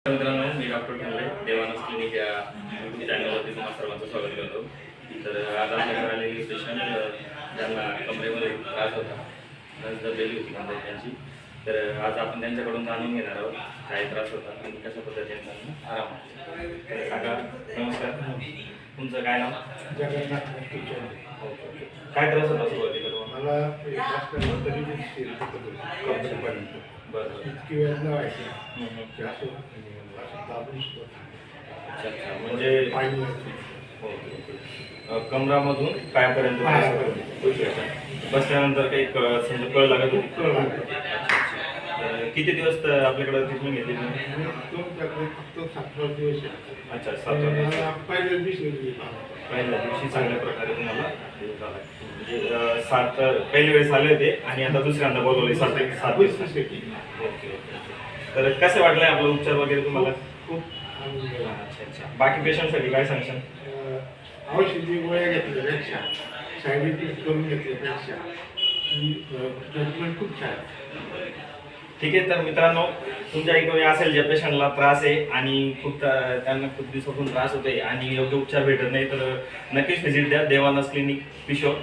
मित्रांनो, मी डॉक्टर ठरले देवानंद क्लिनिक या यूट्यूब चॅनलवरती तुम्हाला सर्वांचं स्वागत करतो. तर आज आपल्याकडे आलेली पेशंट ज्यांना कमरेमध्ये त्रास होता, नस दबलेली होती कमरेत त्यांची. तर आज आपण त्यांच्याकडून जाणून घेणार आहोत काय त्रास होता आणि कशा पद्धतीने त्यांना आराम होतो. तर सांगा. नमस्कार, तुमचं काय नाव? जगन्नाथ. ओके. काय त्रास होता सुरुवातीला? मला बरं. इतकी वेदना व्हायची. अच्छा, म्हणजे कमरामधून पायापर्यंत बसल्यानंतर काही समजा कळ लागत होती. किती दिवस आपल्याकडे ट्रीटमेंट घेतली तुम्ही? फक्त 7 दिवस. अच्छा, 7 दिवस. पहिल्या दिवशी चांगल्या प्रकारे तुम्हाला म्हणजे 7 पहिल्या वेळेस आले होते आणि आता दुसऱ्यांदा बोलवले 7 दिवस. ओके. तर कसं वाटलंय आपला उपचार वगैरे तुम्हाला? खूप. अच्छा. बाकी पेशंटसाठी काय सांगशाल? औषधी गोळ्या घेतल्यापेक्षा साईड इफेक्ट करून घेतल्यापेक्षा ट्रीटमेंट खूप छान. ठीक आहे. तर मित्रांनो, तुमच्या इकडे असेल ज्या पेशंटला त्रास आहे आणि त्यांना खूप दिवसातून त्रास होते आणि योग्य उपचार भेटत नाही, तर नक्कीच व्हिजिट द्या देवानंद क्लिनिक पिशोर.